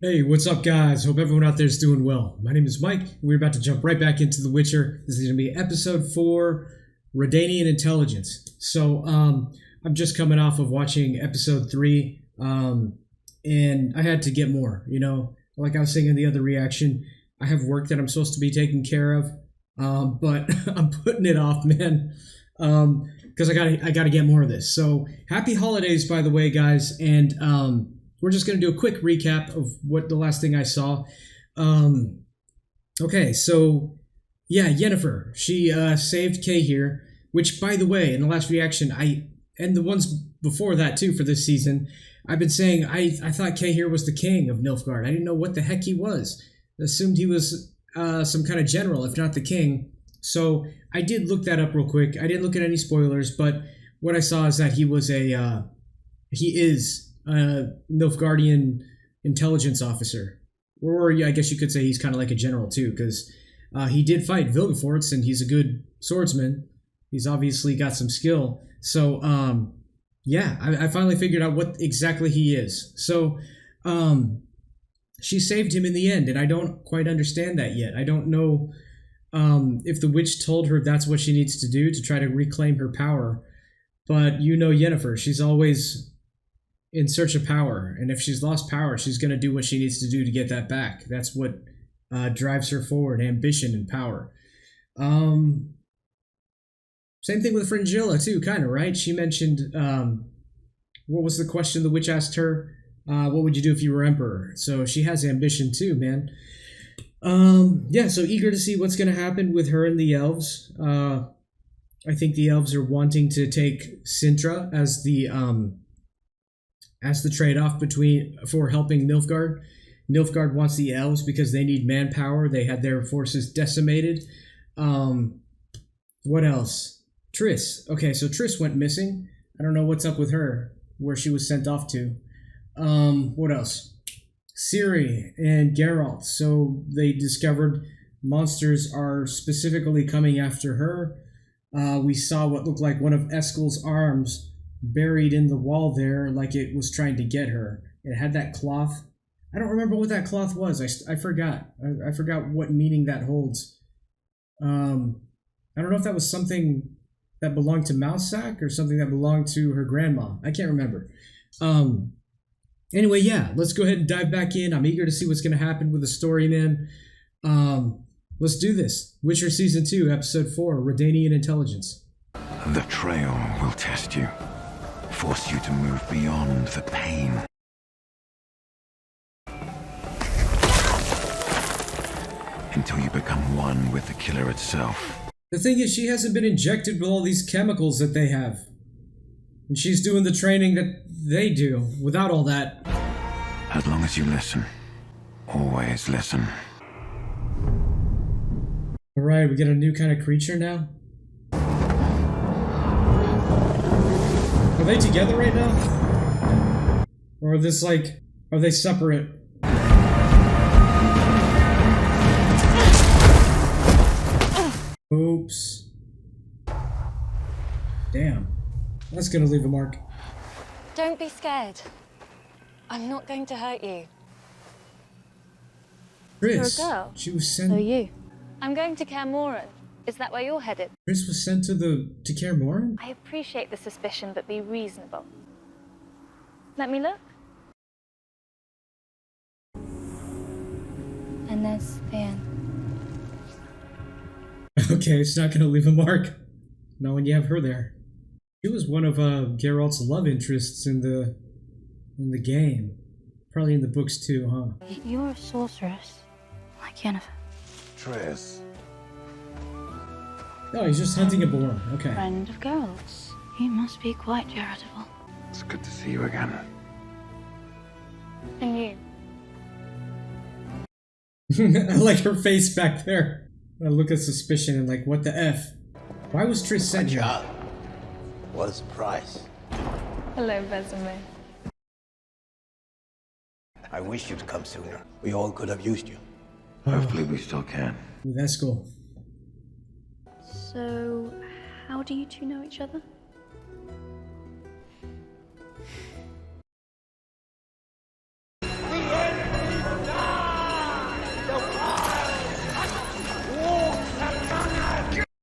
Hey, what's up, guys? Hope everyone out there is doing well. My name is Mike. We're about to jump right back into The Witcher. This is going to be episode 4, Redanian Intelligence. So, I'm just coming off of watching episode 3, and I had to get more, Like I was saying in the other reaction, I have work that I'm supposed to be taking care of, but I'm putting it off, man, because I gotta get more of this. So, happy holidays, by the way, guys, and we're just going to do a quick recap of what the last thing I saw. Okay, so yeah, Yennefer, she saved Kay here, which, by the way, in the last reaction, and the ones before that too for this season, I've been saying I thought Kay here was the king of Nilfgaard. I didn't know what the heck he was. I assumed he was some kind of general, if not the king. So I did look that up real quick. I didn't look at any spoilers, but what I saw is that he is a Nilfgaardian intelligence officer, or I guess you could say he's kind of like a general too, because he did fight Vilgefortz, and he's a good swordsman. He's obviously got some skill. So yeah, I finally figured out what exactly he is. So she saved him in the end, and I don't quite understand that yet. I don't know if the witch told her that's what she needs to do to try to reclaim her power. But Yennefer, she's always in search of power, and if she's lost power, she's going to do what she needs to do to get that back. That's what drives her forward: ambition and power. Same thing with Fringilla too, kind of, right? She mentioned, what was the question the witch asked her? What would you do if you were emperor? So she has ambition too, man. Yeah, so eager to see what's going to happen with her and the elves. I think the elves are wanting to take Cintra as the trade-off for helping Nilfgaard. Nilfgaard wants the elves because they need manpower. They had their forces decimated. What else? Triss. Okay, so Triss went missing. I don't know what's up with her, where she was sent off to. What else? Ciri and Geralt. So they discovered monsters are specifically coming after her. We saw what looked like one of Eskel's arms buried in the wall there, like it was trying to get her. It had that cloth. I don't remember what that cloth was. I forgot. I forgot what meaning that holds. I don't know if that was something that belonged to Mousesack or something that belonged to her grandma. I can't remember. Anyway, yeah, let's go ahead and dive back in. I'm eager to see what's going to happen with the story, man. Let's do this. Witcher Season 2, Episode 4, Redanian Intelligence. The trail will test you. Force you to move beyond the pain. Until you become one with the killer itself. The thing is, she hasn't been injected with all these chemicals that they have. And she's doing the training that they do without all that. As long as you listen. Always listen. Alright, we get a new kind of creature now? Are they together right now? Or are they separate? Oops. Damn. That's gonna leave a mark. Don't be scared. I'm not going to hurt you. Triss. You're a girl. She was sent. So are you. I'm going to Kaer Morhen. Is that where you're headed? Triss was sent to Kaer Morhen? I appreciate the suspicion, but be reasonable. Let me look. And there's the end. Okay, it's not gonna leave a mark. Not when you have her there. She was one of Geralt's love interests in the game. Probably in the books too, huh? You're a sorceress, like Yennefer. Triss. Oh, he's just hunting a boar. Okay. Friend of Geralt's. You must be quite charitable. It's good to see you again. And you? I like her face back there. I look at suspicion and like, what the F? Why was Triss sent here? Child, what is the price? Hello, Besame. I wish you'd come sooner. We all could have used you. Hopefully we still can. Ooh, that's cool. So, how do you two know each other?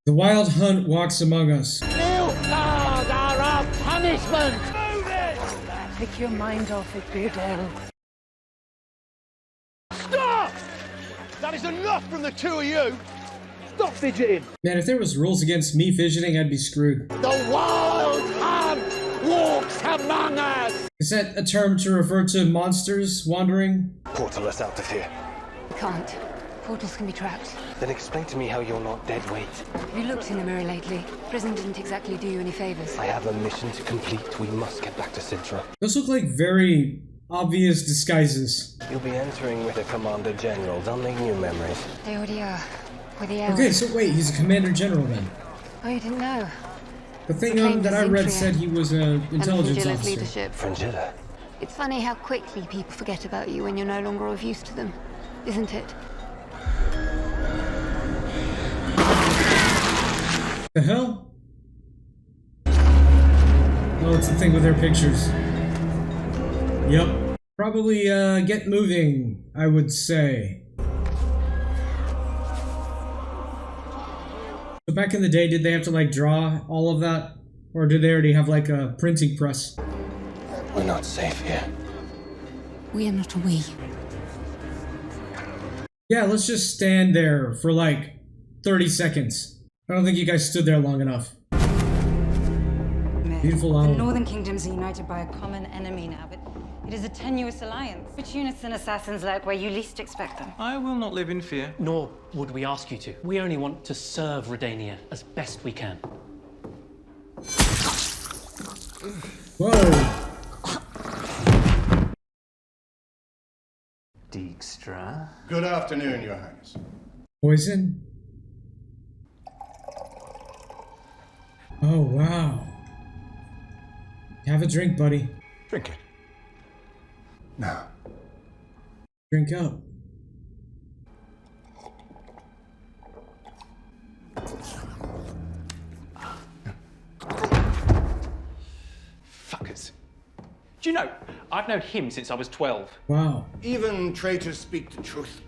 The wild hunt walks among us. Milk-cows are our punishment! Move it! Take your mind off it, Beardell. Stop! That is enough from the two of you! Stop fidgeting! Man, if there was rules against me fidgeting, I'd be screwed. The wild hunt walks among us! Is that a term to refer to monsters wandering? Portal us out of here. Can't. Portals can be trapped. Then explain to me how you're not dead weight. Have you looked in the mirror lately? Prison didn't exactly do you any favors. I have a mission to complete. We must get back to Cintra. Those look like very obvious disguises. You'll be entering with the Commander General. They'll make new memories. They already are. With the elves. Okay, so wait, he's a commander general then. Oh, you didn't know? The thing Claimed that I read Cintra said he was an intelligence Fringilla's officer. leadership. Fringilla. It's funny how quickly people forget about you when you're no longer of use to them, isn't it? The hell? Oh, it's the thing with their pictures. Yep. Probably, get moving, I would say. So back in the day, did they have to, like, draw all of that? Or did they already have, like, a printing press? We're not safe here. We are not a we. Yeah, let's just stand there for, like, 30 seconds. I don't think you guys stood there long enough. Beautiful owl. The Northern Kingdoms are united by a common enemy now, but it is a tenuous alliance. Which units and assassins lurk where you least expect them? I will not live in fear. Nor would we ask you to. We only want to serve Redania as best we can. Whoa. Dijkstra. Good afternoon, Your Highness. Poison? Oh, wow. Have a drink, buddy. Drink it. Now. Drink up. Fuckers. Do you know, I've known him since I was 12. Wow. Even traitors speak the truth.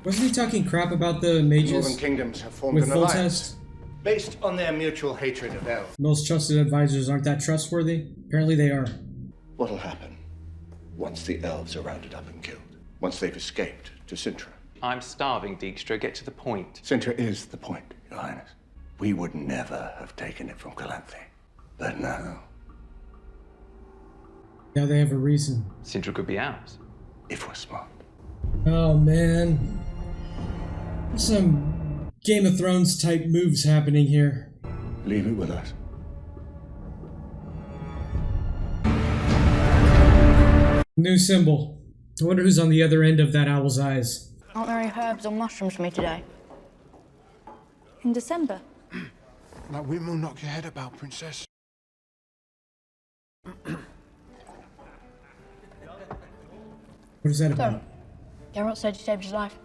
Wasn't he talking crap about the mages? Northern kingdoms have formed With an full alliance test? based on their mutual hatred of elves. Most trusted advisors aren't that trustworthy? Apparently they are. What'll happen once the elves are rounded up and killed? Once they've escaped to Cintra? I'm starving, Dijkstra. Get to the point. Cintra is the point, Your Highness. We would never have taken it from Calanthe. But now, Now they have a reason. Cintra could be ours. if we're smart. Oh, man. Some Game of Thrones type moves happening here. Leave it with us. New symbol. I wonder who's on the other end of that owl's eyes. Aren't there any herbs or mushrooms for me today? In December? That wind will knock your head about, Princess. What is that about? Geralt said you saved his life.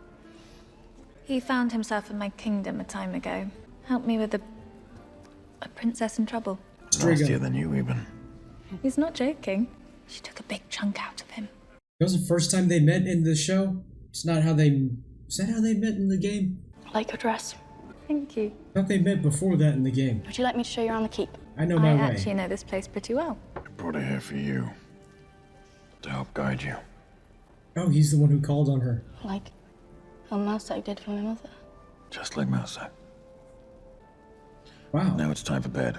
He found himself in my kingdom a time ago. Helped me with a princess in trouble. Nastier than you, even. He's not joking. She took a big chunk out of him. That was the first time they met in the show? It's not how they... Is that how they met in the game? Like your dress. Thank you. I thought they met before that in the game. Would you like me to show you around the keep? I know my way. I actually know this place pretty well. I brought her here for you. To help guide you. Oh, he's the one who called on her. Like how Mousak did for my mother. Just like Mousak. Wow. Now it's time for bed.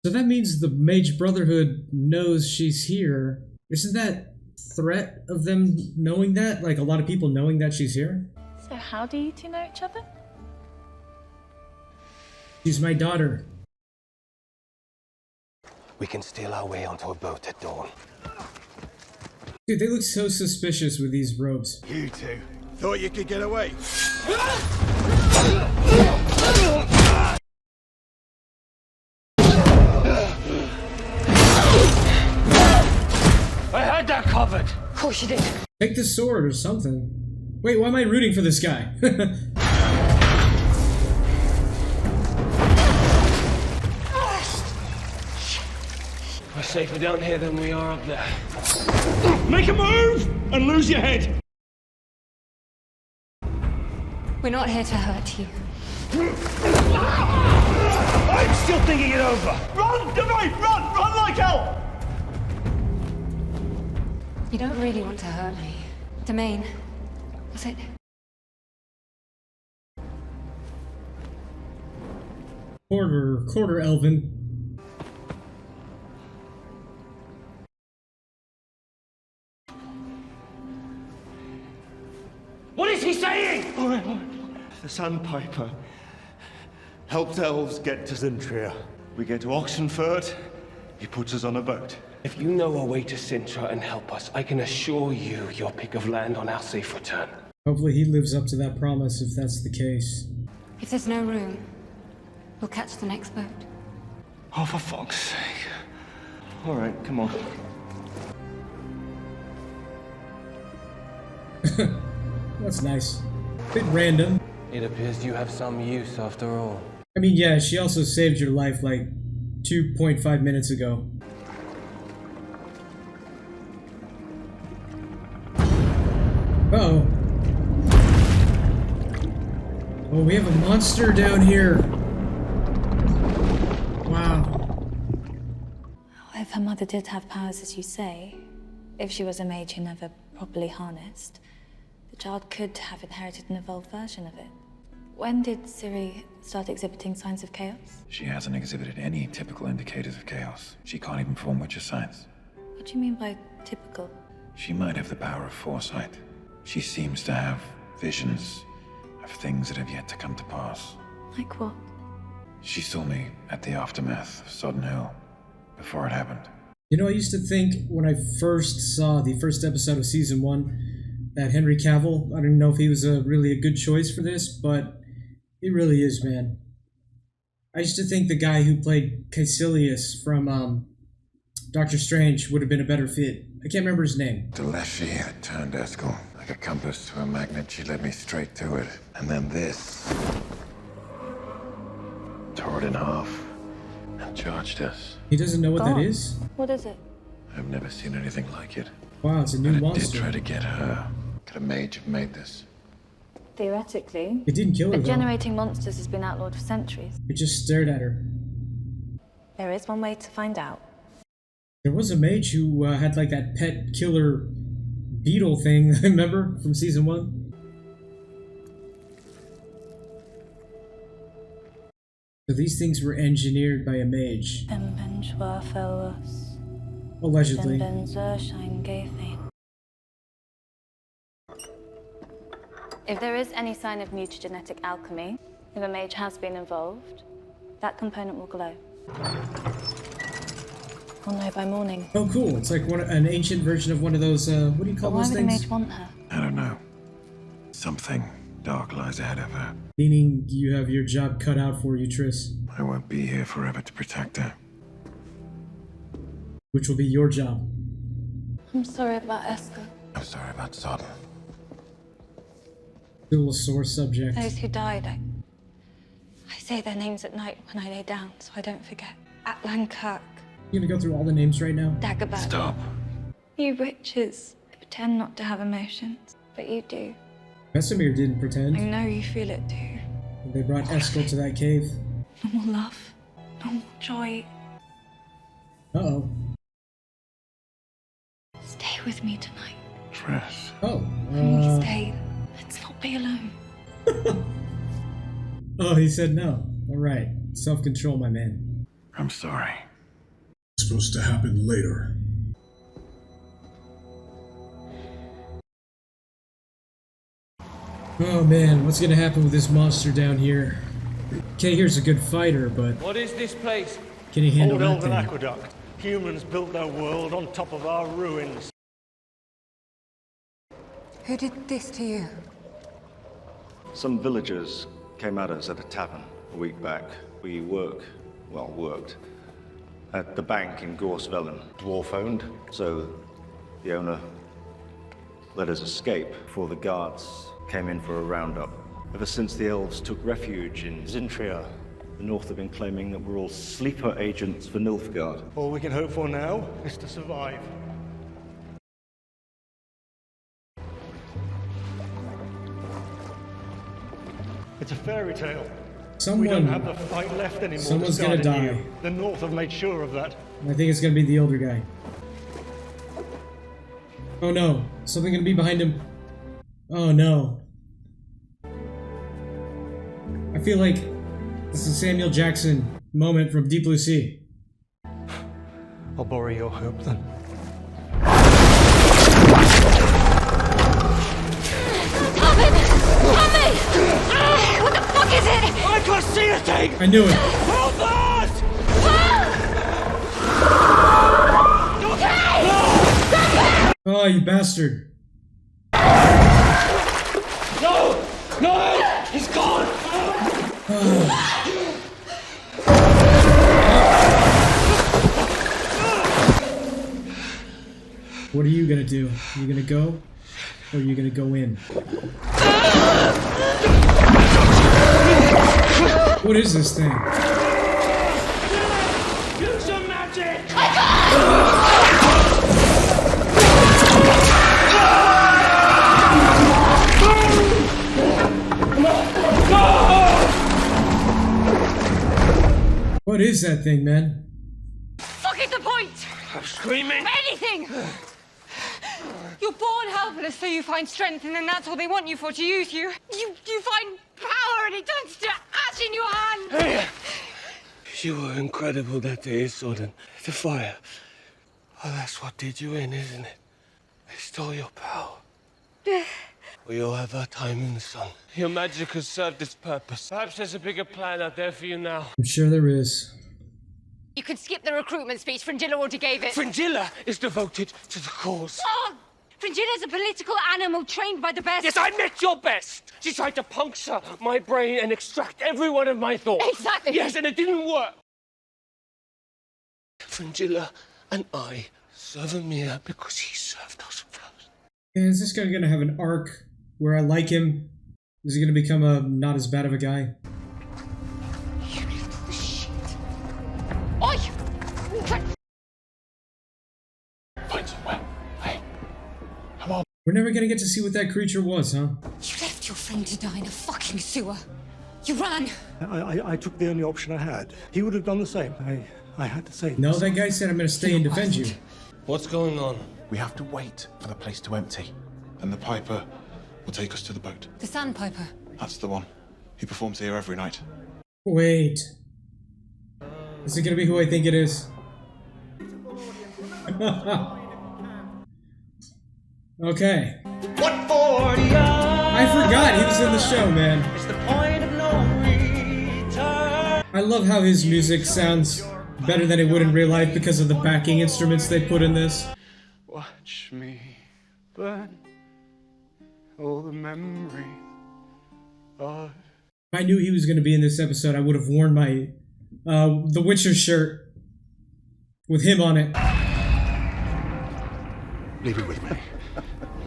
So that means the Mage Brotherhood knows she's here. Isn't that threat of them knowing that? Like a lot of people knowing that she's here? So how do you two know each other? She's my daughter. We can steal our way onto a boat at dawn. Dude, they look so suspicious with these robes. You two thought you could get away? I had that covered! Of course you did. Take the sword or something. Wait, why am I rooting for this guy? We're safer down here than we are up there. Make a move and lose your head! We're not here to hurt you. I'm still thinking it over. Run, Devine, run! Run like hell! You don't really want to hurt me. Domain, was it? Quarter elven. What is he saying? All right. The sandpiper helped elves get to Cintra. We get to Oxenford, he puts us on a boat. If you know a way to Cintra and help us, I can assure you your pick of land on our safe return. Hopefully he lives up to that promise if that's the case. If there's no room, we'll catch the next boat. Oh, for fuck's sake. All right, come on. That's nice. Bit random. It appears you have some use after all. I mean, yeah, she also saved your life like 2.5 minutes ago. Uh-oh. Oh, we have a monster down here. Wow. If her mother did have powers, as you say, if she was a mage who never properly harnessed, the child could have inherited an evolved version of it. When did Ciri start exhibiting signs of chaos? She hasn't exhibited any typical indicators of chaos. She can't even form Witcher signs. What do you mean by typical? She might have the power of foresight. She seems to have visions of things that have yet to come to pass. Like what? She saw me at the aftermath of Sodden Hill, before it happened. You know, I used to think when I first saw the first episode of season 1 that Henry Cavill, I don't know if he was really a good choice for this, but he really is, man. I used to think the guy who played Caecilius from Doctor Strange would have been a better fit. I can't remember his name. Deleshi had turned Eskel. Like a compass to a magnet, she led me straight to it. And then this tore it in half and charged us. He doesn't know what that is? What is it? I've never seen anything like it. Wow, it's a new But it monster. did try to get her. Could a mage have made this? Theoretically. It didn't kill her, But though. generating monsters has been outlawed for centuries. It just stared at her. There is one way to find out. There was a mage who had like that pet killer beetle thing, remember, from season 1? So these things were engineered by a mage. Allegedly. If there is any sign of mutagenetic alchemy, if a mage has been involved, that component will glow. We'll know by morning. Oh, cool. It's like an ancient version of one of those, what do you call But why those would a things? mage want her? I don't know. Something dark lies ahead of her. Meaning you have your job cut out for you, Triss. I won't be here forever to protect her. Which will be your job. I'm sorry about Eskel. I'm sorry about Sodden. Still a sore subject. Those who died, I say their names at night when I lay down, so I don't forget. Atlan-Kirk, You gonna go through all the names right now? Dagobah. Stop. You witches pretend not to have emotions, but you do. Vesemir didn't pretend. I know you feel it too. They brought Eskel to that cave. No more love, no more joy. Uh-oh. Stay with me tonight. Triss. Oh, Please stay. Let's not be alone. Oh, he said no. Alright. Self-control, my man. I'm sorry. It's supposed to happen later. Oh man, what's gonna happen with this monster down here? Kay here's a good fighter, but What is this place? can he handle Old that Elven thing? aqueduct. Humans built their world on top of our ruins. Who did this to you? Some villagers came at us at a tavern a week back. We worked at the bank in Gorsvellen, dwarf-owned, so the owner let us escape before the guards came in for a roundup. Ever since the elves took refuge in Cintra, the North have been claiming that we're all sleeper agents for Nilfgaard. All we can hope for now is to survive. It's a fairy tale. Someone, we don't have the fight left anymore. Someone's gonna die. The North have made sure of that. I think it's gonna be the older guy. Oh no, something gonna be behind him. Oh no. I feel like this is a Samuel Jackson moment from Deep Blue Sea. I'll borrow your hope then. Stop it! Stop it! What the fuck is it? I can't see a thing! I knew it. Help us! Oh, you bastard. No! No! He's gone! What are you gonna do? Are you gonna go? Or are you gonna go in? What is this thing? Use your magic! What is that thing, man? Fuck is the point? I'm screaming! Anything! You're born helpless, so you find strength, and then that's all they want you for, to use you. You find power, and it turns to ash in your hand. Hey! You were incredible that day, Sodden. The fire. Oh, that's what did you in, isn't it? They stole your power. We all have our time in the sun. Your magic has served its purpose. Perhaps there's a bigger plan out there for you now. I'm sure there is. You could skip the recruitment speech Fringilla already gave it. Fringilla is devoted to the cause. Oh! Fringilla's a political animal trained by the best. Yes, I met your best. She tried to puncture my brain and extract every one of my thoughts. Exactly. Yes, and it didn't work. Fringilla and I serve Amir because he served us first. And is this guy gonna have an arc where I like him? Is he gonna become a not as bad of a guy? You left the shit. Oi! Find somewhere. Hey, come on. We're never gonna get to see what that creature was, huh? You left your friend to die in a fucking sewer. You ran. I took the only option I had. He would have done the same. I had to save him. No, that guy said I'm gonna stay and defend you. What's going on? We have to wait for the place to empty. And the Piper will take us to the boat. The sandpiper. That's the one. He performs here every night. Wait. Is it gonna be who I think it is? Okay. What for the I forgot he was in the show, man. It's the point of no return. I love how his music sounds better than it would in real life because of the backing instruments they put in this. Watch me burn. All the memory of. If I knew he was going to be in this episode, I would have worn my The Witcher shirt with him on it. Leave it with me.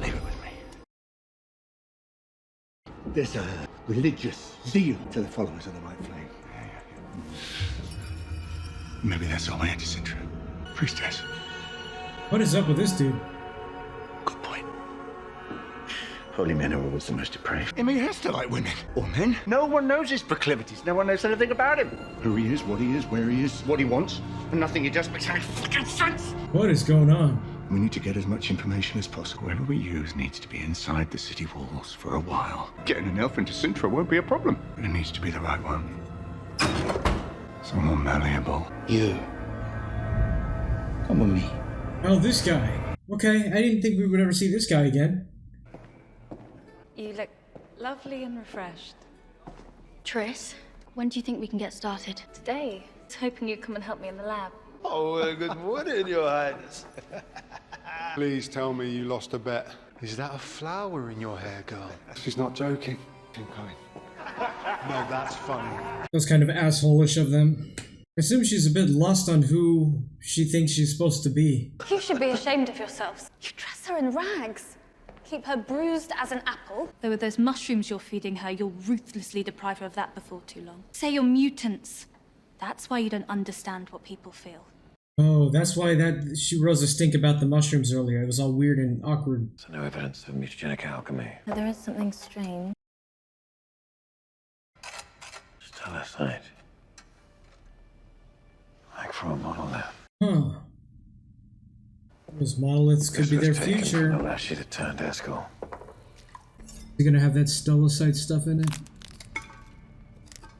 Leave it with me. There's a religious zeal to the followers of the White Flame. Maybe that's all my Auntie Cintra. Priestess. What is up with this dude? Good point. Holy men are always the most depraved. I mean, he has to like women. Or men. No one knows his proclivities. No one knows anything about him. Who he is, what he is, where he is, what he wants. And nothing he does makes any fucking sense. What is going on? We need to get as much information as possible. Whatever we use needs to be inside the city walls for a while. Getting an elf into Cintra won't be a problem. But it needs to be the right one. Someone malleable. You. Come with me. Oh, this guy. Okay, I didn't think we would ever see this guy again. You look lovely and refreshed. Triss, when do you think we can get started? Today. I was hoping you'd come and help me in the lab. Oh, good morning, Your Highness. Please tell me you lost a bet. Is that a flower in your hair, girl? She's not joking. Keep going. No, that's funny. That's kind of asshole-ish of them. I assume she's a bit lost on who she thinks she's supposed to be. You should be ashamed of yourselves. You dress her in rags. Keep her bruised as an apple. Though with those mushrooms you're feeding her, you'll ruthlessly deprive her of that before too long. Say you're mutants. That's why you don't understand what people feel. Oh, that's why she rose a stink about the mushrooms earlier. It was all weird and awkward. There's no evidence of mutagenic alchemy. But there is something strange. Just Stellar like from a monolith. Huh. Those monoliths could be their future. The last shit had turned Eskel. Is it gonna have that stellacite stuff in it?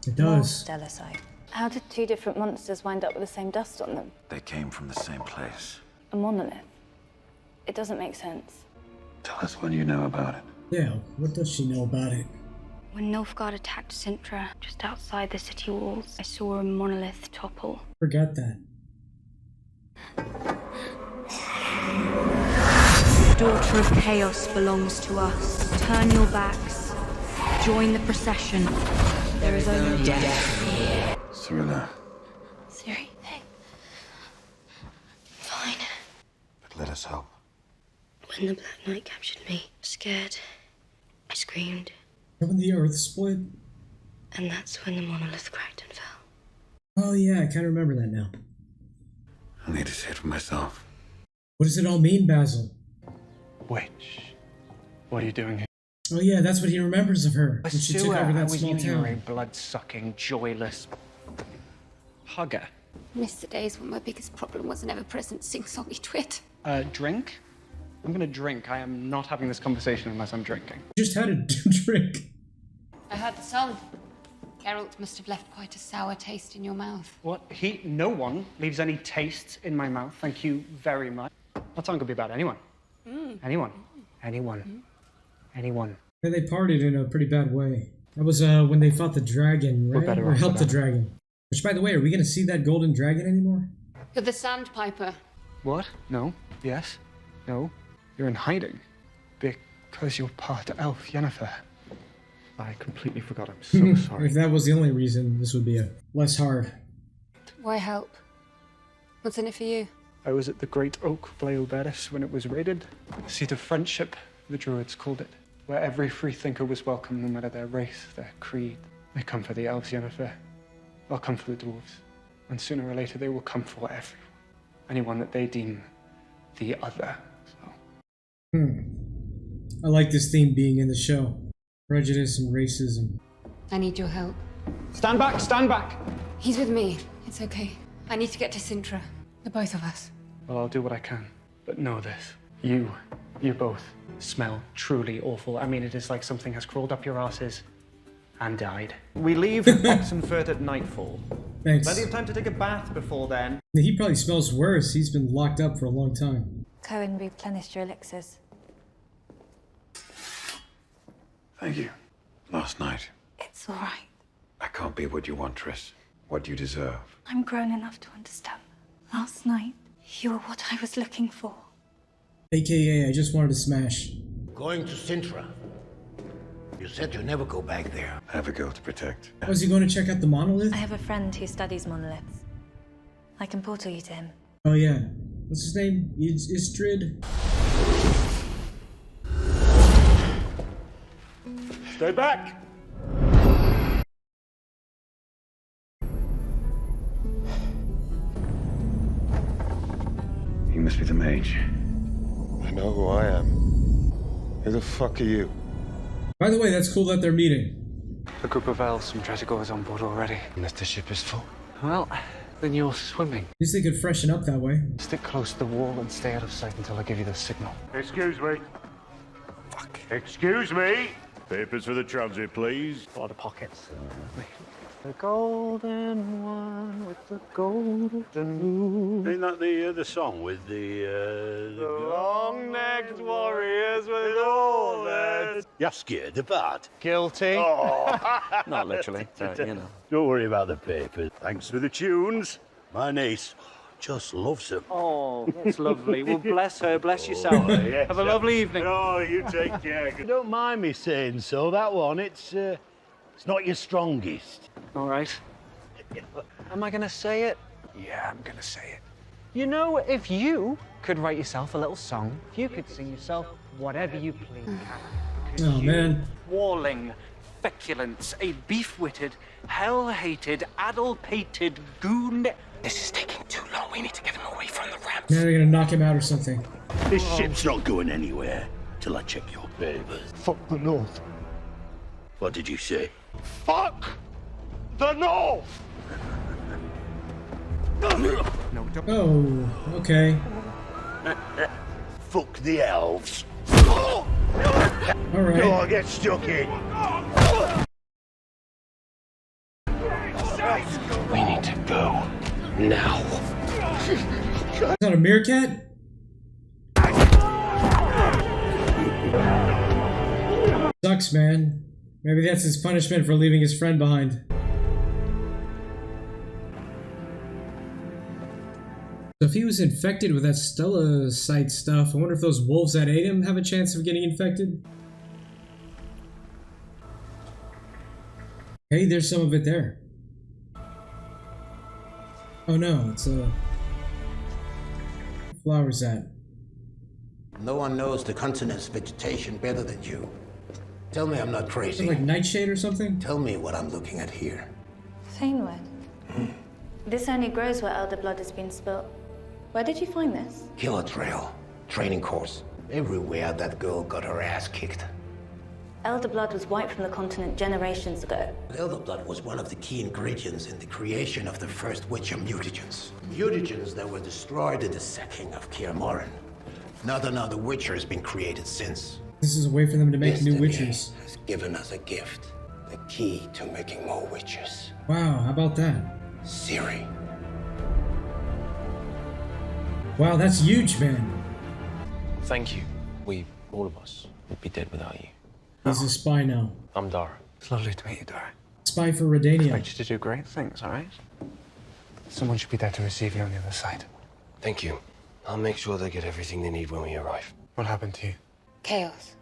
It does. More stellacite. How did two different monsters wind up with the same dust on them? They came from the same place. A monolith? It doesn't make sense. Tell us what you know about it. Yeah, what does she know about it? When Nilfgaard attacked Cintra, just outside the city walls, I saw a monolith topple. Forgot that. The daughter of chaos belongs to us. Turn your backs. Join the procession. There is only death here. Cyrilla, Siri, hey. Fine. but let us help. When the Black Knight captured me, scared, I screamed. When the earth split? And that's when the monolith cracked and fell. Oh yeah, I kind of remember that now. I need to see it for myself. What does it all mean, Basil? Witch, what are you doing here? Oh yeah, that's what he remembers of her when she took over that small You were a town. blood-sucking, joyless hugger. Missed the days when my biggest problem was an ever-present sing-songy twit. Drink? I'm gonna drink. I am not having this conversation unless I'm drinking. Just had a drink. I heard the song. Geralt must have left quite a sour taste in your mouth. What? No one leaves any taste in my mouth. Thank you very much. That song could be about anyone. Anyone. Anyone. Yeah, they partied in a pretty bad way. That was when they fought the dragon, right? We're better Or off helped the without it. dragon. Which, by the way, are we gonna see that golden dragon anymore? You're the sandpiper. What? No. Yes. No. You're in hiding. Because you're part elf, Yennefer. I completely forgot. I'm so sorry. If that was the only reason, this would be a less hard. Why help? What's in it for you? I was at the Great Oak of Leoberis when it was raided. A seat of friendship, the Druids called it, where every freethinker was welcome, no matter their race, their creed. They come for the elves, Yennefer. They'll come for the dwarves. And sooner or later, they will come for everyone. Anyone that they deem the other. So. I like this theme being in the show. Prejudice and racism. I need your help. Stand back! Stand back! He's with me. It's okay. I need to get to Cintra. The both of us. Well, I'll do what I can. But know this. You both smell truly awful. I mean, it is like something has crawled up your asses and died. We leave Oxenfurt at nightfall. Thanks. Plenty of time to take a bath before then. He probably smells worse. He's been locked up for a long time. Cohen replenished your elixirs. Thank you. Last night. It's all right. I can't be what you want, Triss. What you deserve. I'm grown enough to understand. Last night, you were what I was looking for. AKA, I just wanted to smash. Going to Cintra. You said you'd never go back there. I have a girl to protect. Was he going to check out the monolith? I have a friend who studies monoliths. I can portal you to him. Oh yeah. What's his name? Istrid? Stay back! You must be the mage. I know who I am. Who the fuck are you? By the way, that's cool that they're meeting. A group of elves from Tretigor is on board already. Unless the ship is full. Well, then you're swimming. At least they could freshen up that way. Stick close to the wall and stay out of sight until I give you the signal. Excuse me. Fuck. Excuse me. Papers for the transit, please. A lot of pockets. The golden one with the golden moon. Ain't that the song with the long-necked warriors with all that. You're scared about? Guilty. Oh. Not literally, but you know. Don't worry about the papers. Thanks for the tunes. My niece just loves them. Oh, that's lovely. Well, bless her, bless yourself. Yes. Have a lovely evening. Oh, you take care. Don't mind me saying so. That one, it's not your strongest. All right. Am I going to say it? Yeah, I'm going to say it. You know, if you could write yourself a little song, if you could sing yourself whatever you please, Karen. Oh, man. Walling, feculence, a beef-witted, hell-hated, addle-pated goon. This is taking too long. We need to get him away from the ramps. Now they're gonna knock him out or something. This ship's not going anywhere till I check your papers. Fuck the North. What did you say? Fuck The north! Oh, okay. Fuck the elves. All right. You'll get stuck in. We need to go now. Is that a meerkat? Sucks, man. Maybe that's his punishment for leaving his friend behind. So if he was infected with that stellocyte stuff, I wonder if those wolves that ate him have a chance of getting infected? Hey, there's some of it there. Oh no, it's a... What flower is that? No one knows the continent's vegetation better than you. Tell me I'm not crazy. Is it like nightshade or something? Tell me what I'm looking at here. Fanewood. This only grows where elder blood has been spilt. Where did you find this? Killer trail. Training course. Everywhere that girl got her ass kicked. Elder blood was wiped from the continent generations ago. Elder blood was one of the key ingredients in the creation of the first Witcher mutagens. Mutagens that were destroyed in the sacking of Kaer Morhen. Not another Witcher has been created since. This is a way for them to make Destiny new witchers. has given us a gift. The key to making more witches. Wow, how about that? Ciri. Wow, that's huge, man. Thank you. We, all of us, would be dead without you. He's a spy now. I'm Dara. It's lovely to meet you, Dara. Spy for Redanian. I expect you to do great things, all right? Someone should be there to receive you on the other side. Thank you. I'll make sure they get everything they need when we arrive. What happened to you? Chaos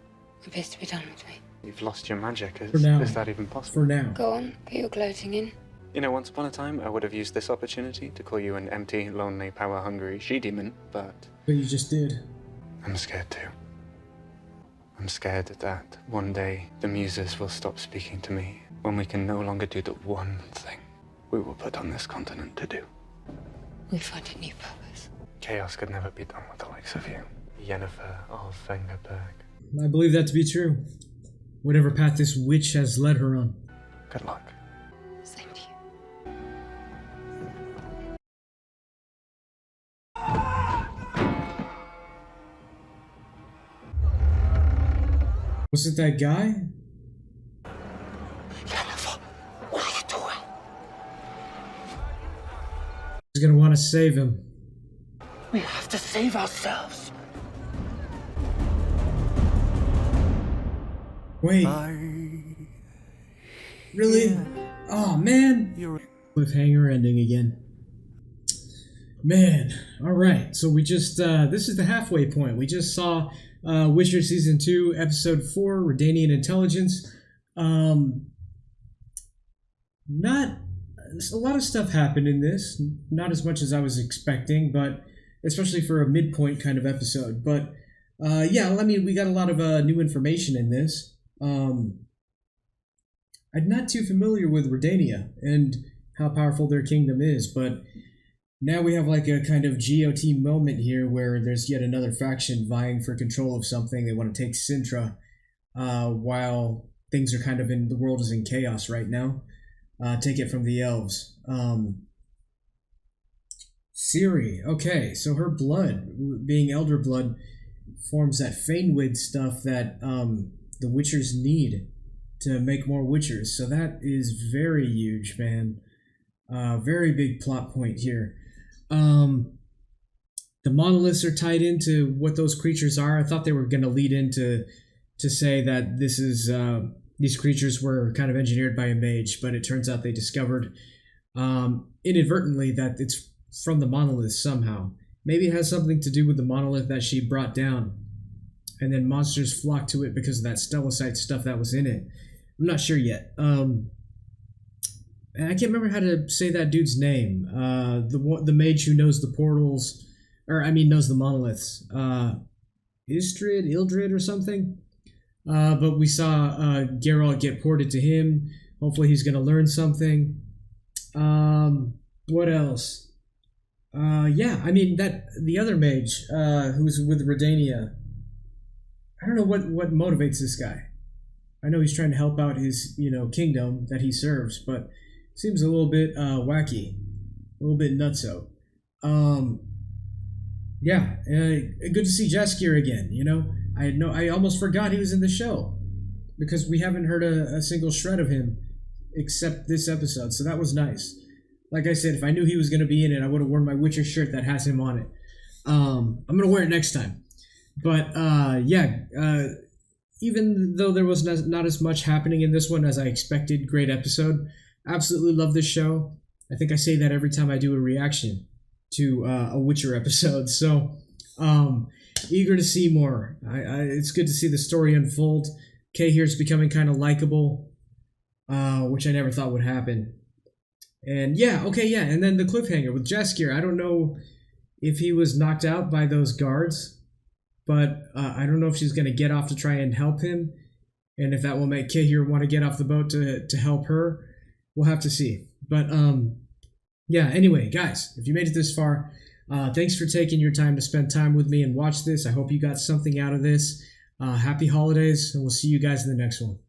appears to be done with me. You've lost your magic. For now. Is that even possible? For now. Go on, get your gloating in. You know, once upon a time, I would have used this opportunity to call you an empty, lonely, power-hungry she-demon, but... But you just did. I'm scared too. I'm scared that one day the muses will stop speaking to me when we can no longer do the one thing we were put on this continent to do. We find a new purpose. Chaos could never be done with the likes of you. Yennefer of Vengerberg. I believe that to be true. Whatever path this witch has led her on. Good luck. Same to you. Was it that guy? Yennefer, what are you doing? He's gonna want to save him. We have to save ourselves. Wait. Really? Oh, man. Cliffhanger ending again. Man. Alright, so we just, this is the halfway point. We just saw Witcher Season 2, Episode 4, Redanian Intelligence. Not... A lot of stuff happened in this. Not as much as I was expecting, but especially for a midpoint kind of episode. But, yeah, I mean, we got a lot of new information in this. I'm not too familiar with Redania and how powerful their kingdom is, but now we have like a kind of GOT moment here where there's yet another faction vying for control of something. They want to take Cintra, while things are kind of the world is in chaos right now. Take it from the elves. Ciri, okay, so her blood, being elder blood, forms that Fanewood stuff that the Witchers need to make more Witchers. So that is very huge, man. Very big plot point here. The monoliths are tied into what those creatures are. I thought they were going to lead into to say that this is these creatures were kind of engineered by a mage, but it turns out they discovered inadvertently that it's from the monolith somehow. Maybe it has something to do with the monolith that she brought down, and then monsters flocked to it because of that stellocyte stuff that was in it. I'm not sure yet. And I can't remember how to say that dude's name. The mage who knows the portals, or I mean knows the monoliths. Ildrid or something. But we saw Geralt get ported to him. Hopefully he's going to learn something. What else? Yeah, I mean that the other mage who's with Redania. I don't know what motivates this guy. I know he's trying to help out his kingdom that he serves, but seems a little bit wacky, a little bit nutso. Yeah, good to see Jaskier again. You know, I almost forgot he was in the show because we haven't heard a single shred of him except this episode, so that was nice. Like I said, if I knew he was going to be in it, I would have worn my Witcher shirt that has him on it. I'm going to wear it next time. But even though there was not as much happening in this one as I expected, great episode. Absolutely love this show. I think I say that every time I do a reaction to a Witcher episode. So eager to see more. It's good to see the story unfold. Kay here's becoming kind of likable, which I never thought would happen. And and then the cliffhanger with Jaskier. I don't know if he was knocked out by those guards, but I don't know if she's going to get off to try and help him, and if that will make Kay want to get off the boat to help her. We'll have to see. But anyway, guys, if you made it this far, thanks for taking your time to spend time with me and watch this. I hope you got something out of this. Happy holidays, and we'll see you guys in the next one.